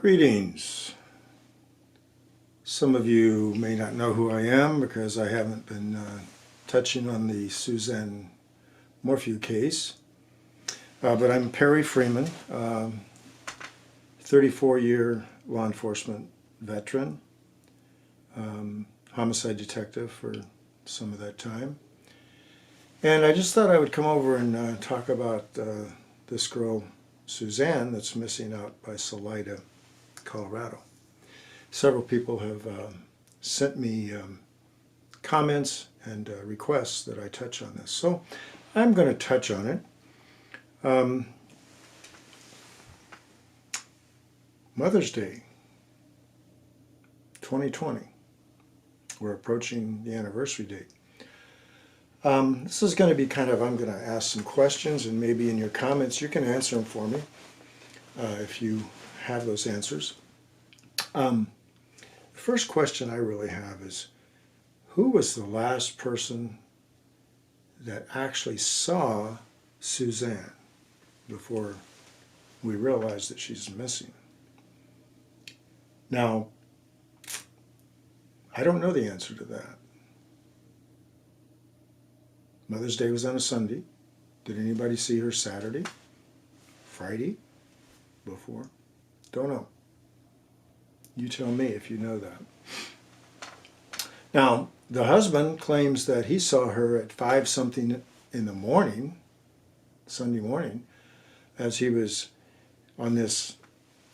Greetings. Some of you may not know who I am because I haven't been touching on the Suzanne Morphew case. But I'm Perry Freeman, 34-year law enforcement veteran, homicide detective for some of that time. And I just thought I would come over and talk about this girl, Suzanne, that's missing out by Salida, Colorado. Several people have sent me comments and requests that I touch on this. So I'm going to touch on it. Mother's Day 2020. We're approaching the anniversary date. This is going to be I'm going to ask some questions, and maybe in your comments you can answer them for me if you have those answers. The first question I really have is, who was the last person that actually saw Suzanne before we realized that she's missing? Now, I don't know the answer to that. Mother's Day was on a Sunday. Did anybody see her Saturday? Friday? Before? Don't know. You tell me if you know that. Now, the husband claims that he saw her at 5-something in the morning, Sunday morning, as he was on this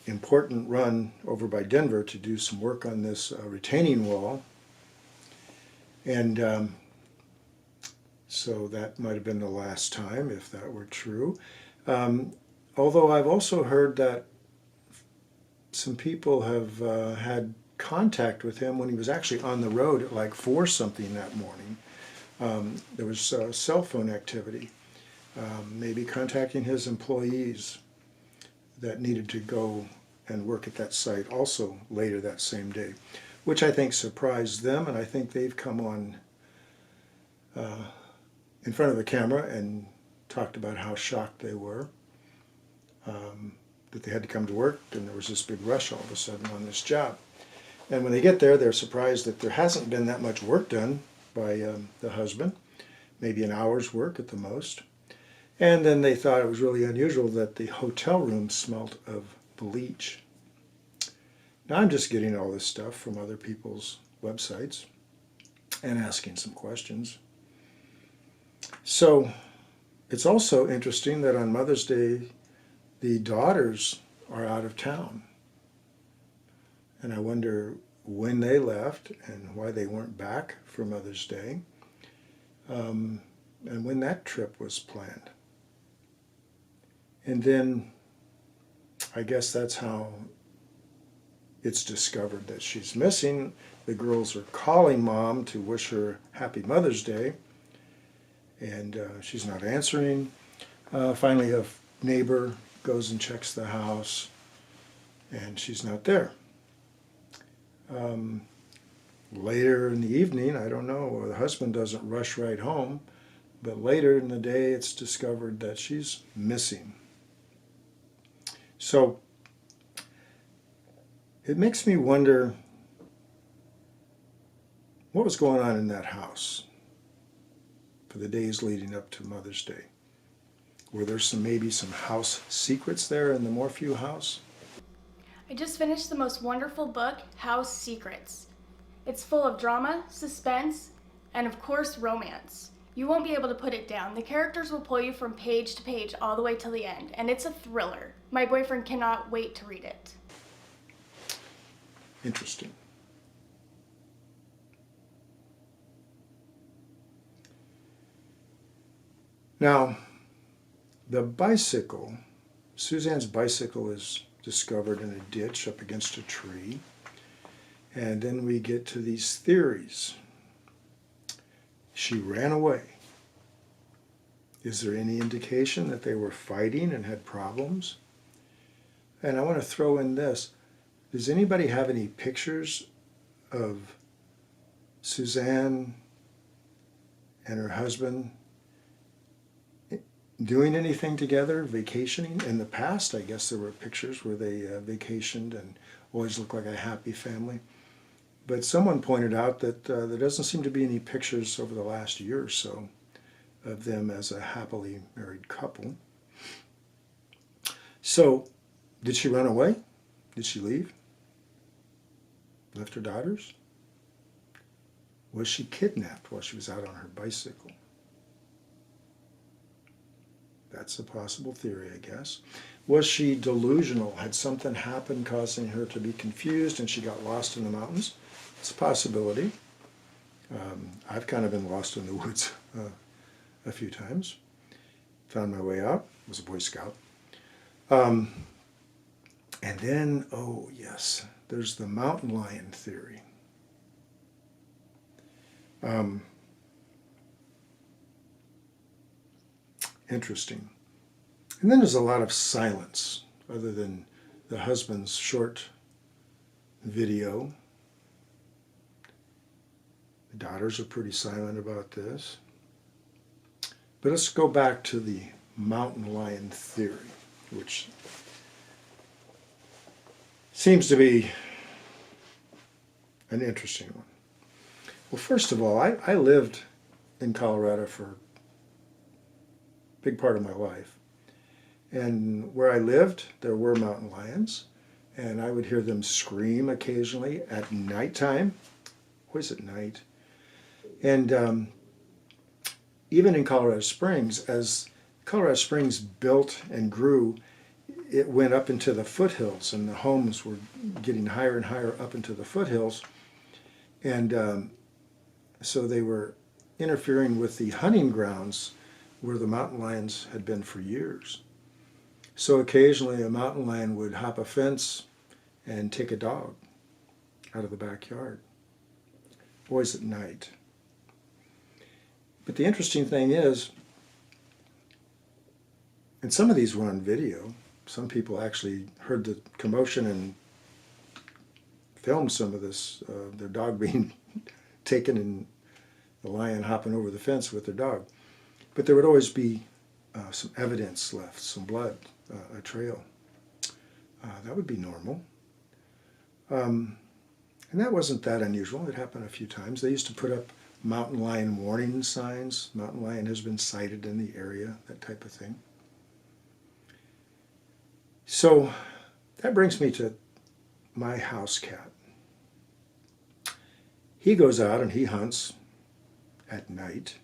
important run over by Denver to do some work on this retaining wall. And so that might have been the last time, if that were true. Although I've also heard that some people have had contact with him when he was actually on the road at like 4-something that morning. There was cell phone activity, maybe contacting his employees that needed to go and work at that site also later that same day, which I think surprised them, and I think they've come on in front of the camera and talked about how shocked they were that they had to come to work, and there was this big rush all of a sudden on this job. And when they get there, they're surprised that there hasn't been that much work done by the husband, maybe an hour's work at the most. And then they thought it was really unusual that the hotel room smelled of bleach. Now I'm just getting all this stuff from other people's websites and asking some questions. So it's also interesting that on Mother's Day, the daughters are out of town. And I wonder when they left and why they weren't back for Mother's Day, and when that trip was planned. And then I guess that's how it's discovered that she's missing. The girls are calling Mom to wish her Happy Mother's Day, and she's not answering. Finally, a neighbor goes and checks the house, and she's not there. Later in the evening, I don't know, the husband doesn't rush right home, but later in the day it's discovered that she's missing. So it makes me wonder what was going on in that house for the days leading up to Mother's Day. Were there maybe some house secrets there in the Morphew house? I just finished the most wonderful book, House Secrets. It's full of drama, suspense, and of course, romance. You won't be able to put it down. The characters will pull you from page to page all the way till the end, and it's a thriller. My boyfriend cannot wait to read it. Interesting. Now, the bicycle, Suzanne's bicycle is discovered in a ditch up against a tree. And then we get to these theories. She ran away. Is there any indication that they were fighting and had problems? And I want to throw in this. Does anybody have any pictures of Suzanne and her husband doing anything together, vacationing. In the past, I guess there were pictures where they vacationed and always looked like a happy family. But someone pointed out that there doesn't seem to be any pictures over the last year or so of them as a happily married couple. So, did she run away? Did she leave? Left her daughters? Was she kidnapped while she was out on her bicycle? That's a possible theory, I guess. Was she delusional? Had something happened causing her to be confused and she got lost in the mountains? It's a possibility. I've kind of been lost in the woods a few times. Found my way out. Was a Boy Scout. And then, oh yes, there's the mountain lion theory. Interesting. And then there's a lot of silence, other than the husband's short video. The daughters are pretty silent about this. But let's go back to the mountain lion theory, which seems to be an interesting one. Well, first of all, I lived in Colorado for a big part of my life. And where I lived, there were mountain lions, and I would hear them scream occasionally at nighttime, always at night. And even in Colorado Springs, as Colorado Springs built and grew, it went up into the foothills, and the homes were getting higher and higher up into the foothills. And so they were interfering with the hunting grounds where the mountain lions had been for years. So occasionally a mountain lion would hop a fence and take a dog out of the backyard, always at night. But the interesting thing is, and some of these were on video, some people actually heard the commotion and filmed some of this, their dog being taken and the lion hopping over the fence with their dog. But there would always be some evidence left, some blood, a trail. That would be normal. And that wasn't that unusual. It happened a few times. They used to put up mountain lion warning signs. Mountain lion has been sighted in the area, that type of thing. So that brings me to my house cat. He goes out and he hunts at night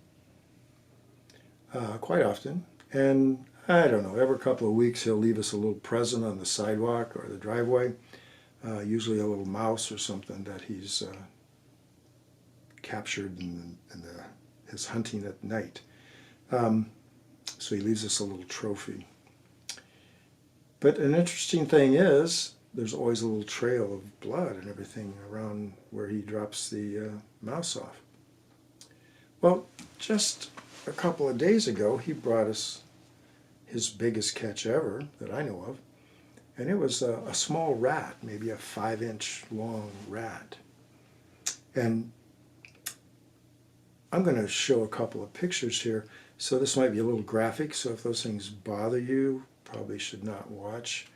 quite often. And I don't know, every couple of weeks he'll leave us a little present on the sidewalk or the driveway, usually a little mouse or something that he's captured in his hunting at night. So he leaves us a little trophy. But an interesting thing is, there's always a little trail of blood and everything around where he drops the mouse off. Well, just a couple of days ago, he brought us his biggest catch ever that I know of, and it was a small rat, maybe a 5-inch long rat. And I'm going to show a couple of pictures here, so this might be a little graphic, so if those things bother you, probably should not watch.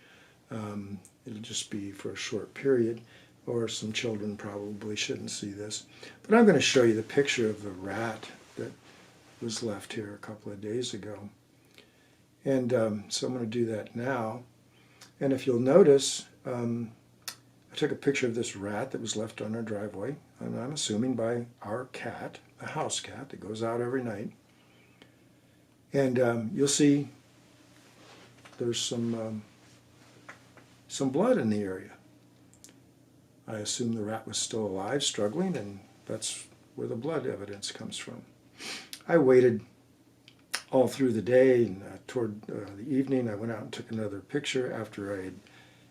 It'll just be for a short period, or some children probably shouldn't see this. But I'm going to show you the picture of the rat that was left here a couple of days ago. And so I'm going to do that now. And if you'll notice, I took a picture of this rat that was left on our driveway, and I'm assuming by our cat, a house cat that goes out every night. And you'll see there's some blood in the area. I assume the rat was still alive, struggling, and that's where the blood evidence comes from. I waited all through the day, and toward the evening I went out and took another picture after I had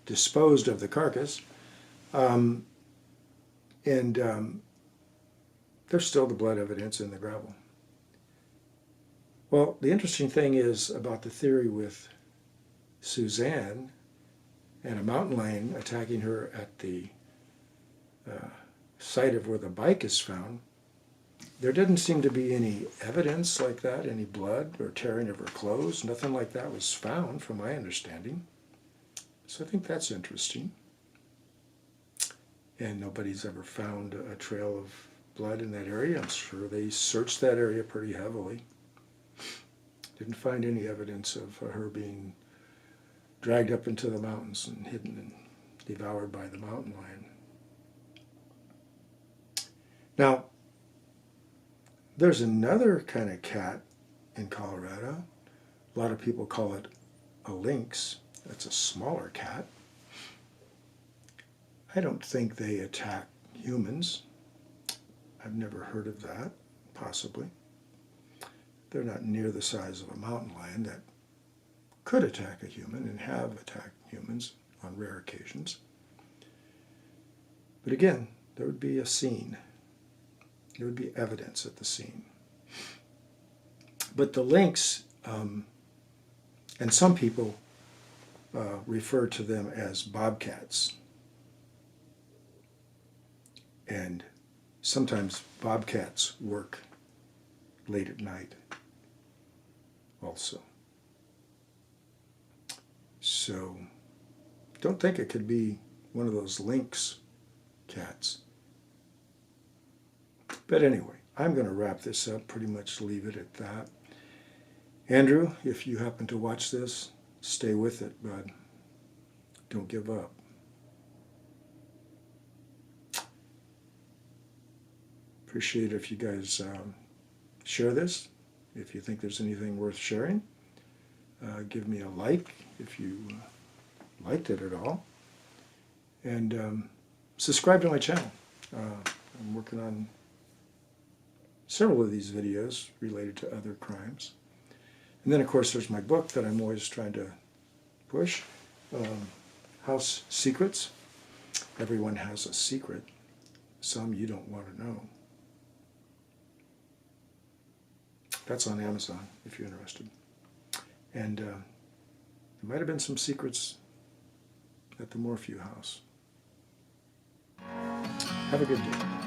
disposed of the carcass. There's still the blood evidence in the gravel. Well, the interesting thing is about the theory with Suzanne and a mountain lion attacking her at the site of where the bike is found. There didn't seem to be any evidence like that, any blood or tearing of her clothes. Nothing like that was found, from my understanding. So I think that's interesting. And nobody's ever found a trail of blood in that area. I'm sure they searched that area pretty heavily. Didn't find any evidence of her being dragged up into the mountains and hidden and devoured by the mountain lion. Now, there's another kind of cat in Colorado. A lot of people call it a lynx. That's a smaller cat. I don't think they attack humans. I've never heard of that, possibly. They're not near the size of a mountain lion that could attack a human and have attacked humans on rare occasions. But again, there would be a scene. There would be evidence at the scene. But the lynx, and some people refer to them as bobcats. And sometimes bobcats work late at night also. So don't think it could be one of those lynx cats. But anyway, I'm going to wrap this up, pretty much leave it at that. Andrew, if you happen to watch this, stay with it, bud. Don't give up. Appreciate it if you guys share this. If you think there's anything worth sharing, give me a like if you liked it at all. And subscribe to my channel. I'm working on several of these videos related to other crimes. And then, of course, there's my book that I'm always trying to push, House Secrets. Everyone has a secret. Some you don't want to know. That's on Amazon, if you're interested. And there might have been some secrets at the Morphew house. Have a good day.